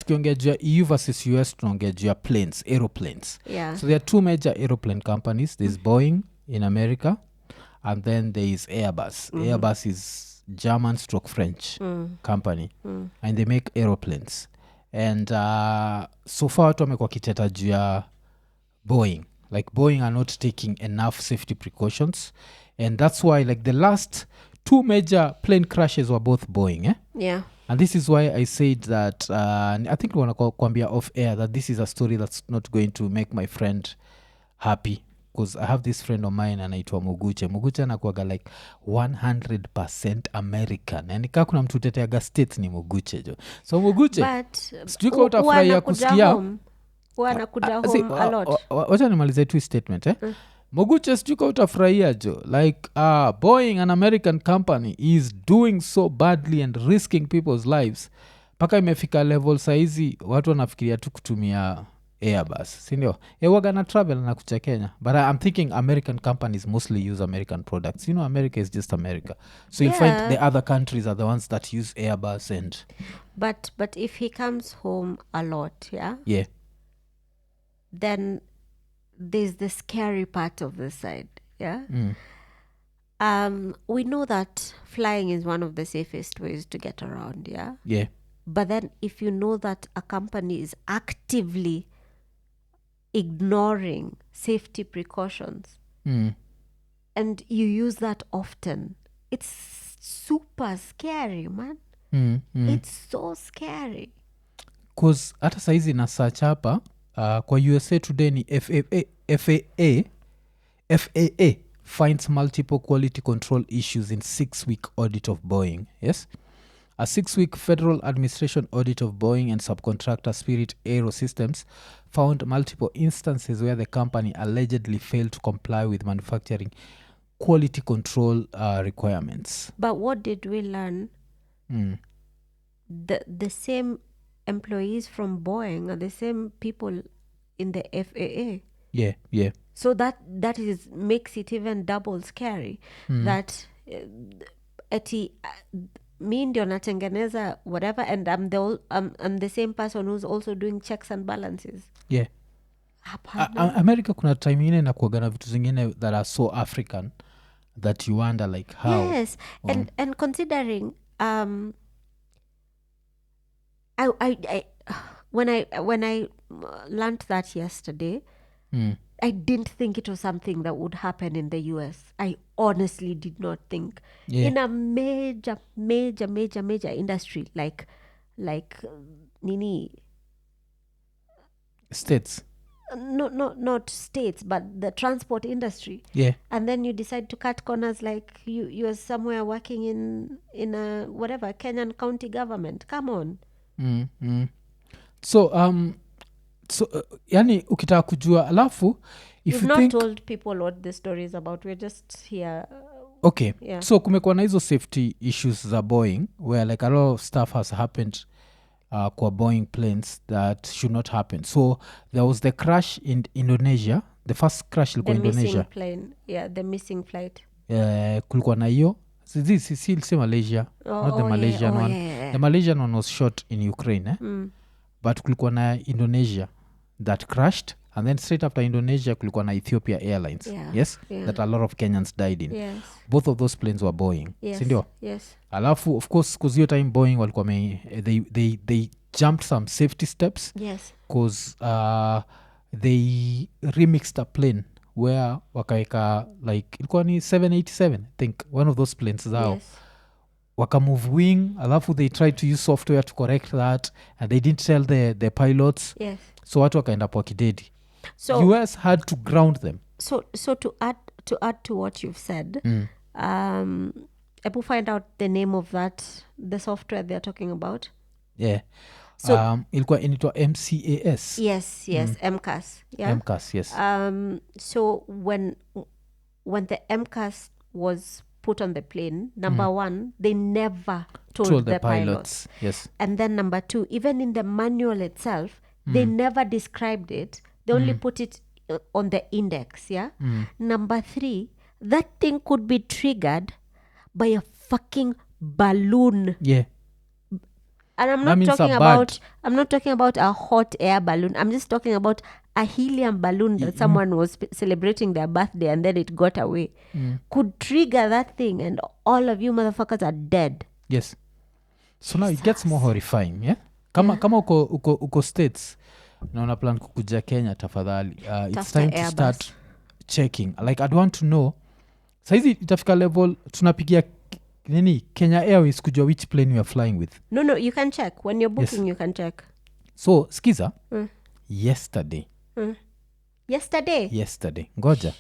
tukiongea juu ya EU versus US tunaongea juu ya aeroplanes. Yeah. So there are two major aeroplane companies. There's Boeing in America, and then there is Airbus. Airbus is German stroke French company, and they make aeroplanes. And so far watu wamekuwa kiteta juu ya Boeing. Like Boeing are not taking enough safety precautions, and that's why like the last two major plane crashes were both Boeing. Yeah. And this is why I said that I think kwambia off air that this is a story that's not going to make my friend happy, because I have this friend of mine anaitwa Muguche anakuaga like 100% American, yani kaa kuna mtu teteaga states ni Muguche jo. So Muguche sijui kama utafurahia kusikia wanakuja home a lot. Wacha nimalize tu statement Muguche sijui kama utafurahia jo, like Boeing, an American company, is doing so badly and risking people's lives mpaka imefika level saizi watu wanafikiria tu kutumia Airbus, sindio? Waga na travel na kucha Kenya, but I'm thinking American companies mostly use American products. America is just America, so you'll find the other countries are the ones that use Airbus. And but if he comes home a lot, yeah, then there's the scary part of the side. We know that flying is one of the safest ways to get around. Yeah. But then if you know that a company is actively ignoring safety precautions and you use that often, it's super scary, man. It's so scary. Because hata saizi na search hapa kwa USA Today ni FAA finds multiple quality control issues in 6-week audit of Boeing. Yes, a 6-week federal administration audit of Boeing and subcontractor Spirit Aerosystems found multiple instances where the company allegedly failed to comply with manufacturing quality control requirements. But what did we learn? The same employees from Boeing are the same people in the FAA. Yeah. So that is makes it even double scary. That me ndio natengeneza whatever, and I'm the same person who's also doing checks and balances. Yeah. America kuna time ine na kuagana vitu zingine that are so African that you wonder like how. Yes, and considering when I learned that yesterday, I didn't think it was something that would happen in the US. I honestly did not think. In a major industry like Nini. States. Not states, but the transport industry. Yeah. And then you decide to cut corners like you're somewhere working in a whatever Kenyan county government. Come on. So yani ukitaka kujua alafu if you've you not think, told people what the story is about. We're just here. Okay. Yeah. So kumekuwa na hizo safety issues za Boeing where like a lot of stuff has happened kwa Boeing planes that should not happen. So there was the crash in Indonesia. The first crash ilikuwa Indonesia. The missing plane. Yeah, the missing flight. Kulikuwa na hiyo. Si Malaysia. Not the Malaysian one. Yeah. The Malaysian one was shot in Ukraine. But kulikuwa na Indonesia that crashed, and then straight after Indonesia kulikuwa na Ethiopia Airlines. Yes. That a lot of Kenyans died in. Yes. Both of those planes were Boeing. Yes. Sindio? Yes. Alafu of course cause hiyo time Boeing walikuwa they jumped some safety steps. Yes. Cause they remixed a plane where wakaeka like ilikuwa ni 787 I think, one of those planes zao. Yes. Wakamove wing, alafu they tried to use software to correct that, and they didn't tell the pilots. Yes. So watu wakaenda po kidedi. So US had to ground them. So to add to what you've said, Ebu find out the name of the software they're talking about. Yeah. So ilikuwa inaitwa MCAS. Yes, MCAS. Yeah. MCAS, yes. So when the MCAS was put on the plane, number one, they never told the pilots. Yes. And then number two, even in the manual itself, they never described it. They only put it on the index. Yeah. Number three, that thing could be triggered by a fucking balloon. Yeah. And I'm That not means a talking bird. about a hot air balloon. I'm just talking about a helium balloon that someone was celebrating their birthday and then it got away. Could trigger that thing and all of you motherfuckers are dead. Yes. So now it gets more horrifying, yeah? Kama uko states na una plan kukuja Kenya tafadhali. It's Tafuta time to Airbus. start checking. Like I'd want to know. Saizi itafika level tunapigia nini Kenya Airways kujua which plane we are flying with. No, you can check. When you're booking, you can check. So skiza, yesterday, ngoja,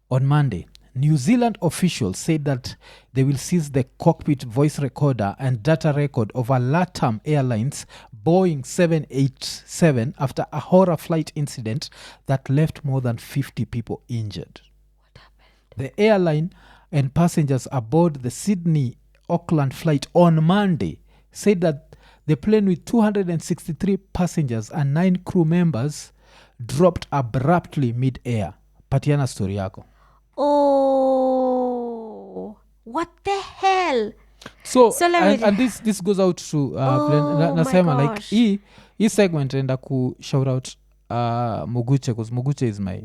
on Monday, New Zealand officials said that they will seize the cockpit voice recorder and data record of a LATAM Airlines Boeing 787 after a horror flight incident that left more than 50 people injured. What happened? The airline and passengers aboard the Sydney-Auckland flight on Monday said that the plane with 263 passengers and 9 crew members dropped abruptly mid-air. Patiana story yako. Oh, what the hell? So let me- and this goes out to Oh nasema my like gosh. hii segment enda ku shout out Muguche, because Muguche is my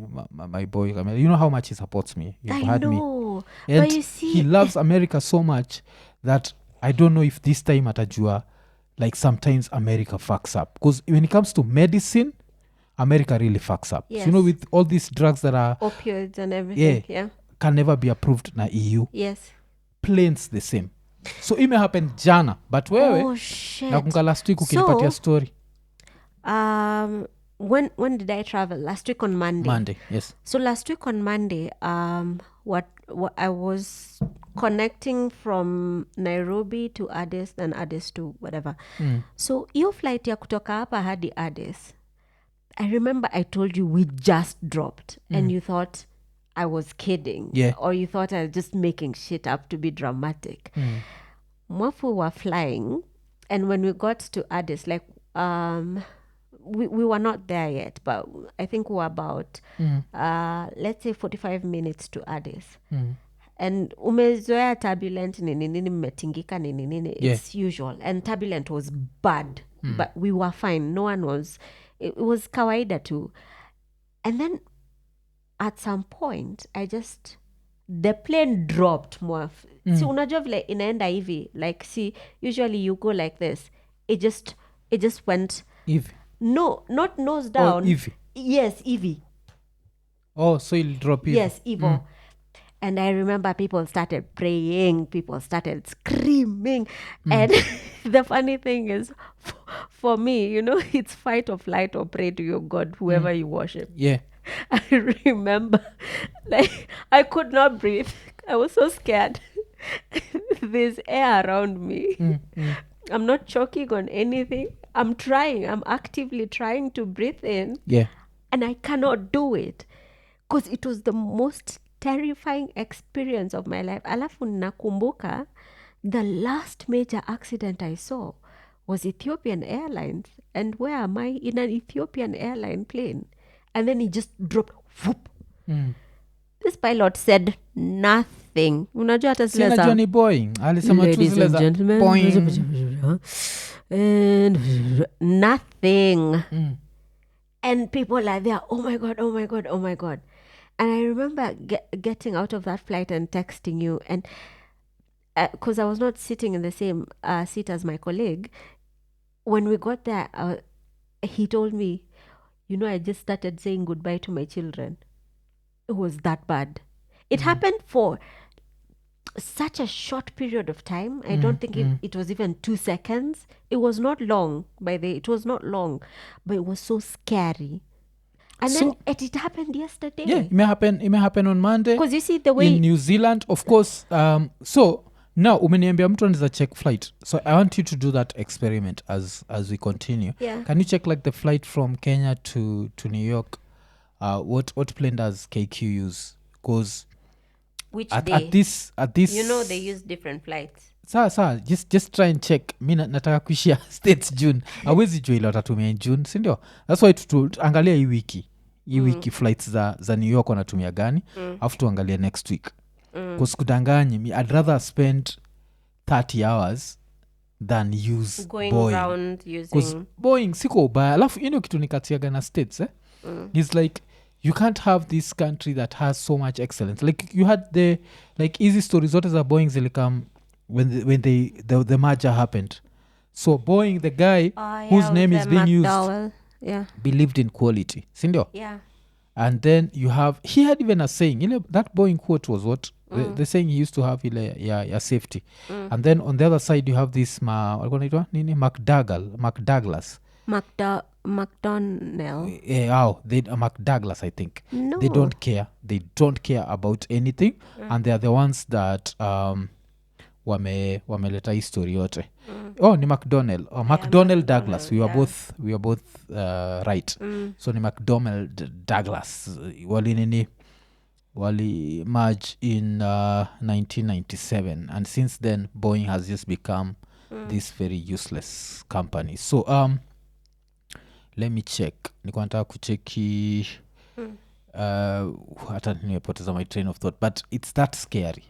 boy. I mean, you know how much he supports me. You've I had me. know. And But you see, he loves America so much that I don't know if this time atajua, like sometimes America fucks up. Because when it comes to medicine, America really fucks up. Yes. So, you know, with all these drugs that are opioids and everything. Yeah. can never be approved na EU, Yes. planes the same. So ime happen jana, but wewe Oh shit. nakumbuka last week ukinipatia story. When did I travel? Last week on Monday. Yes. So last week on Monday, what I was connecting from Nairobi to Addis, then Addis to whatever. So hiyo flight ya kutoka hapa hadi Addis, I remember I told you we just dropped and you thought I was kidding. Yeah. Or you thought I was just making shit up to be dramatic. Mwafu were flying, and when we got to Addis, like we were not there yet, but I think we were about let's say 45 minutes to Addis. And umezoea turbulent nini mmetingika nini it's usual, and turbulent was bad, but we were fine. No one was, it was kawaida too. And then at some point the plane dropped mwaf. Si unajua vile inaenda hivi, like see, usually you go like this, it just went Eve. no, not nose down. Evie. Yes, Evie. Oh, so you'll drop Eve. Yes, Evo. And I remember people started praying, people started screaming. And the funny thing is, for me, you know, it's fight or flight or pray to your God, whoever you worship. Yeah. I remember, like, I could not breathe. I was so scared. There's air around me. I'm not choking on anything. I'm actively trying to breathe in. Yeah. And I cannot do it. Because it was the most terrifying experience of my life. Alafu nakumbuka, the last major accident I saw was Ethiopian Airlines. And where am I? In an Ethiopian airline plane. And then he just dropped. Whoop. This pilot said nothing. Unajua hata zile za- Sina Johnny Boeing. Alisema tu Ladies zile and za gentlemen, Boeing. and nothing. And people are there, oh my God, oh my God, oh my God. And I remember getting out of that flight and texting you, and because I was not sitting in the same seat as my colleague, when we got there, he told me, you know, I just started saying goodbye to my children. It was that bad. It happened for such a short period of time. I don't think it was even 2 seconds. It was not long, it was not long, but it was so scary. And then it happened yesterday. Yeah, it may happen on Monday. Because you see the way In New Zealand, of course. So now umeniambia mtu anaweza check flight. So I want you to do that experiment as we continue. Yeah. Can you check like the flight from Kenya to New York? What plane does KQ use? Because which at day, this you know, they use different flights. Sawa, just try and check. Mi nataka kuishia States June. Awezi jua ile watatumia in June, sindio? That's why angalia hii wiki flights za New York wanatumia gani, afu tuangalia next week. Because kudanganyi, I'd rather spend 30 hours than use Going Boeing. around Because using Boeing siko ubaya alafu kitu nikatiaga na states is like you can't have this country that has so much excellence. Like you had the like easy stories zote za Boeing zilikam when the merger happened. So Boeing, the guy whose name is being used, believed in quality, sindio? Yeah. And then you have, he had even a saying, that Boeing quote was what the saying he used to have ya safety. And then on the other side you have this nini McDouglas. McDonnell. McDouglas, I think. No. They don't care about anything. And they are the ones that wameleta history yote. Ni McDonnell. McDonnell Douglas. We were both right. So ni McDonnell Douglas. Wali merge in 1997, and since then Boeing has just become this very useless company. So let me check. Niko nataka kucheki hata nimepoteza my train of thought, but it's that scary.